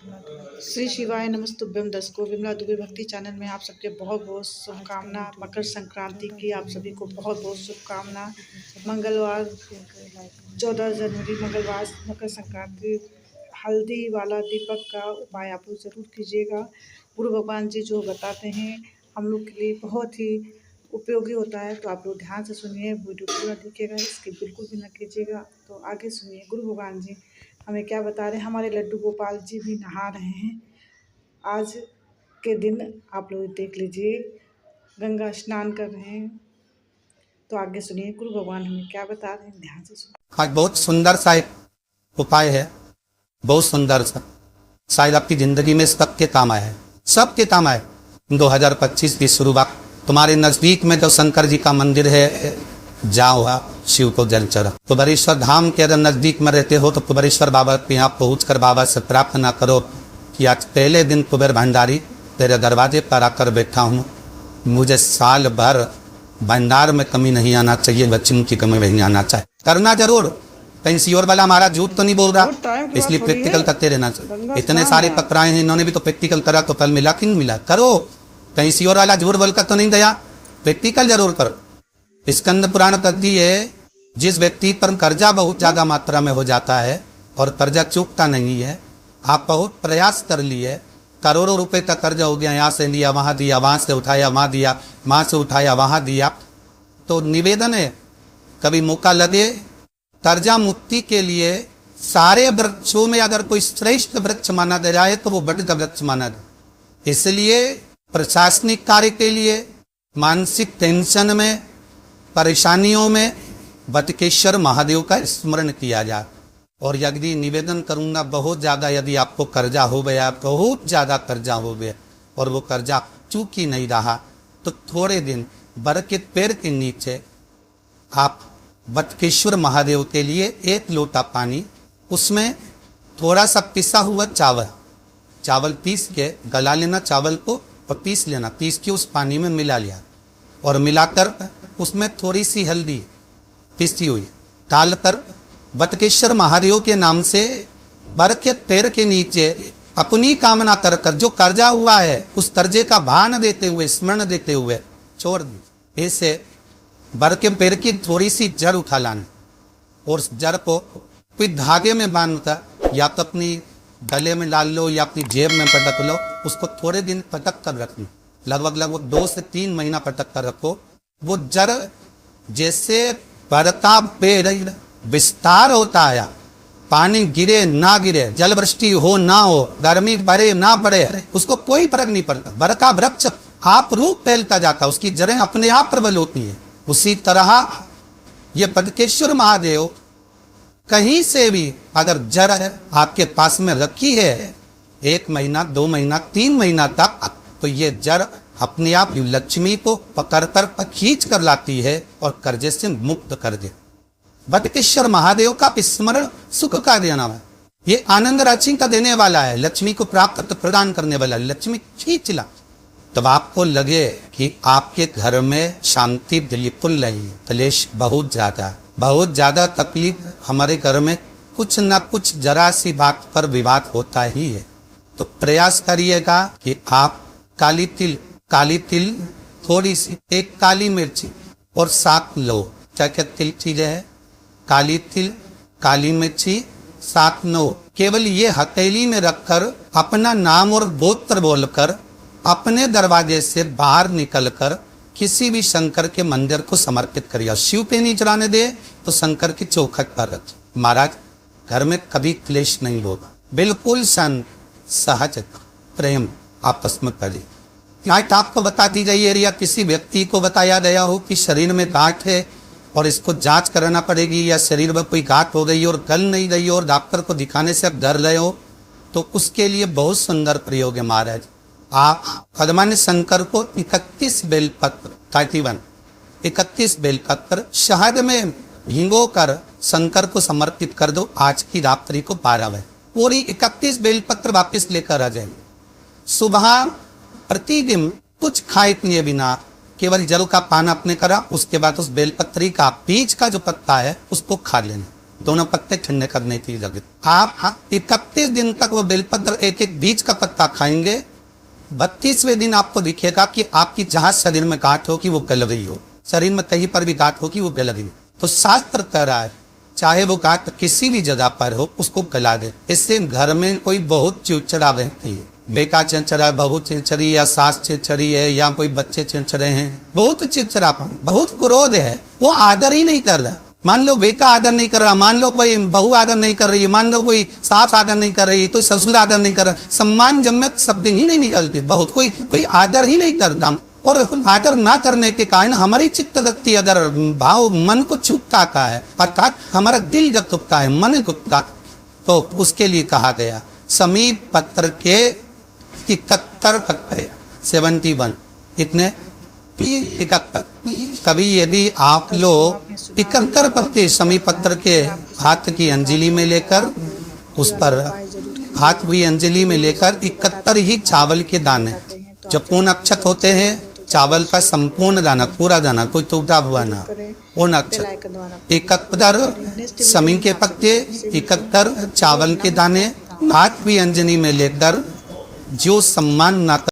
श्री शिवाय नमस्तुभ्यम। दर्शकों, विमला दुबे भक्ति चैनल में आप सबके बहुत बहुत शुभकामना। मकर संक्रांति की आप सभी को बहुत बहुत शुभकामना। मंगलवार 14 जनवरी मंगलवार मकर संक्रांति। हल्दी वाला दीपक का उपाय आप लोग ज़रूर कीजिएगा। गुरु भगवान जी जो बताते हैं हम लोग के लिए बहुत ही उपयोगी होता है, तो आप लोग ध्यान से सुनिए, वीडियो पूरा देखिएगा, इसकी बिल्कुल भी न कीजिएगा। तो आगे सुनिए गुरु भगवान जी हमें क्या बता रहे हैं। हमारे लड्डू गोपाल जी भी नहा रहे हैं आज के दिन, आप लोग देख लीजिए, गंगा स्नान कर रहे हैं। तो आगे सुनिए गुरु भगवान हमें क्या बता रहे हैं, ध्यान से सुनिए। आज बहुत सुंदर सा एक उपाय है, बहुत सुंदर सा, शायद आपकी जिंदगी में सबके काम आया है, सबके काम आए। 2025 की शुरुआत तुम्हारे नजदीक में जो शंकर जी का मंदिर है, जाओ आप शिव को जल चढ़ा। कुबेरेश्वर धाम के अगर नजदीक में रहते हो तो कुबेरेश्वर बाबा के यहाँ पहुंचकर बाबा से प्रार्थना करो कि आज पहले दिन कुबेर भंडारी तेरे दरवाजे पर आकर बैठा हूँ, मुझे साल भर भंडार में कमी नहीं आना चाहिए, बच्चों की कमी नहीं आना चाहिए। करना जरूर, कहीं सियोर वाला हमारा झूठ तो नहीं बोल रहा, इसलिए प्रैक्टिकल करते रहना चाहिए। इतने सारे पकड़ाए हैं, इन्होंने भी तो प्रैक्टिकल करा तो फल मिला कि नहीं मिला। करो, कहीं सियोर वाला झूठ बोलकर तो नहीं दिया, प्रैक्टिकल जरूर करो। स्कंद पुराण कहती है, जिस व्यक्ति पर कर्जा बहुत ज्यादा मात्रा में हो जाता है और कर्जा चूकता नहीं है, आप बहुत प्रयास कर लिए, करोड़ों रुपए तक कर्जा हो गया, यहाँ से लिया वहाँ दिया, वहाँ से उठाया वहाँ दिया, वहाँ से उठाया वहाँ दिया, तो निवेदन है कभी मौका लगे कर्जा मुक्ति के लिए सारे वृक्षों में अगर कोई श्रेष्ठ वृक्ष माना जाए तो वो वट का वृक्ष माना जाए। इसलिए प्रशासनिक कार्य के लिए, मानसिक टेंशन में, परेशानियों में बटकेश्वर महादेव का स्मरण किया जाए। और यदि निवेदन करूंगा, बहुत ज़्यादा यदि आपको कर्जा हो गया, बहुत ज़्यादा कर्जा हो गया और वो कर्जा चूक ही नहीं रहा, तो थोड़े दिन बर के पेड़ के नीचे आप बटकेश्वर महादेव के लिए 1 लोटा पानी, उसमें थोड़ा सा पिसा हुआ चावल पीस के गला लेना, चावल को और पीस लेना, पीस के उस पानी में मिला लिया और मिलाकर उसमें थोड़ी सी हल्दी पिसी हुई डालकर बटकेश्वर महादेव के नाम से बर के पेड़ के नीचे अपनी कामना कर जो कर्जा हुआ है उस कर्जे का भान देते हुए, स्मरण देते हुए छोड़ दी। ऐसे बर के पेड़ की थोड़ी सी जड़ उठा लाना और उस जड़ को कोई धागे में बांधकर या तो अपनी गले में डाल लो या अपनी जेब में पटक लो, उसको थोड़े दिन पटक कर रखना, लगभग 2 से 3 महीना पटक कर रखो। वो जड़ जैसे बढ़ता पेड़ विस्तार होता है, पानी गिरे ना गिरे, जल वृष्टि हो ना हो, गर्मी बढ़े ना बढ़े, उसको कोई फर्क नहीं पड़ता। बर का वृक्ष आप रूप फैलता जाता, उसकी जड़ें अपने आप प्रबल होती है। उसी तरह ये बटकेश्वर महादेव कहीं से भी अगर जड़ आपके पास में रखी है 1 महीना 2 महीना 3 महीना तक, तो ये जड़ अपने आप लक्ष्मी को पकड़कर खींच कर लाती है और कर्जे से मुक्त कर दे। बटकेश्वर महादेव का स्मरण सुख का देना है, ये आनंद राशि का देने वाला है, लक्ष्मी को प्राप्त प्रदान करने वाला, लक्ष्मी खींच ला। तब आपको लगे कि आपके घर में शांति बिल्कुल नहीं है, क्लेश बहुत ज्यादा तकलीफ, हमारे घर में कुछ न कुछ जरा सी बात पर विवाद होता ही है, तो प्रयास करिएगा कि आप काली तिल थोड़ी सी, 1 काली मिर्ची और 7 लौंग, क्या तिल चीजें है, काली तिल, काली मिर्ची, 7 लौंग, केवल ये हथेली में रखकर अपना नाम और गोत्र बोलकर अपने दरवाजे से बाहर निकलकर किसी भी शंकर के मंदिर को समर्पित करिए। शिव पे नहीं चढ़ाने दे तो शंकर की चौखट पर रख। महाराज, घर में कभी क्लेश नहीं होगा, बिल्कुल शांत सहज प्रेम आपस में करिए। आज आपको बता दी गई है या किसी व्यक्ति को बताया गया हो कि शरीर में गांठ है और इसको जांच कराना पड़ेगी, या शरीर में कोई गांठ हो गई और गल नहीं रही और डॉक्टर को दिखाने से आप डर रहे हो, तो उसके लिए बहुत सुंदर प्रयोग है महाराज। आप भगवान शंकर को 31 बेलपत्र 31 बेलपत्र शहद में भिगो कर शंकर को समर्पित कर दो। आज की रात्रि को 12 बजे पूरी 31 बेलपत्र वापस लेकर आ जाएंगे। सुबह प्रतिदिन कुछ खाए पिए बिना केवल जल का पान आपने करा, उसके बाद उस बेलपत्री का बीज का जो पत्ता है उसको खा लेना। दोनों पत्ते ठंडे करने की लगे। आप 31 दिन तक वो बेलपत्र एक एक बीज का पत्ता खाएंगे। 32वें दिन आपको दिखेगा कि आपकी जहां शरीर में गांठ हो कि वो गल रही हो, शरीर में कहीं पर भी गांठ हो कि वो गल रही हो। तो शास्त्र कह रहा है चाहे वो गांठ किसी भी जगह पर हो उसको गला दे। इससे घर में कोई बहुत चिड़चिड़ा रहती है, बेटा चिड़चिड़ा, बहू चिड़चिड़ी या सास चिड़चिड़ी है या कोई बच्चे चिड़चिड़े हैं, बहुत चिड़चिड़ापन, बहुत क्रोध है, वो आदर ही नहीं कर रहा। मान लो बेटा आदर नहीं कर रहा, मान लो कोई बहू आदर नहीं कर रही है, मान लो कोई सास आदर नहीं कर रही है, तो ससुर आदर नहीं कर रहा, सम्मानजनक शब्द ही नहीं निकलते, बहुत कोई आदर ही नहीं करता। और आदर ना करने के कारण हमारी चित्त वृत्ति अगर भाव मन को चुपता का है, अर्थात हमारा दिल जब चुपता है, मन चुपता, तो उसके लिए कहा गया समीप पत्र के 71 पत्ते 71 इतने 71। कभी यदि आप लोग 71 पत्ते समीप पत्र के हाथ की अंजलि में लेकर उस पर हाथ की अंजलि में लेकर 71 ही चावल के दाने जो पूर्ण अक्षत होते हैं, चावल का संपूर्ण दाना, पूरा दाना, कोई टूटा हुआ ना, पूर्ण अक्षत 71 समी के पत्ते, 71 चावल के दाने हाथ की अंजलि में लेकर जो सम्मान ना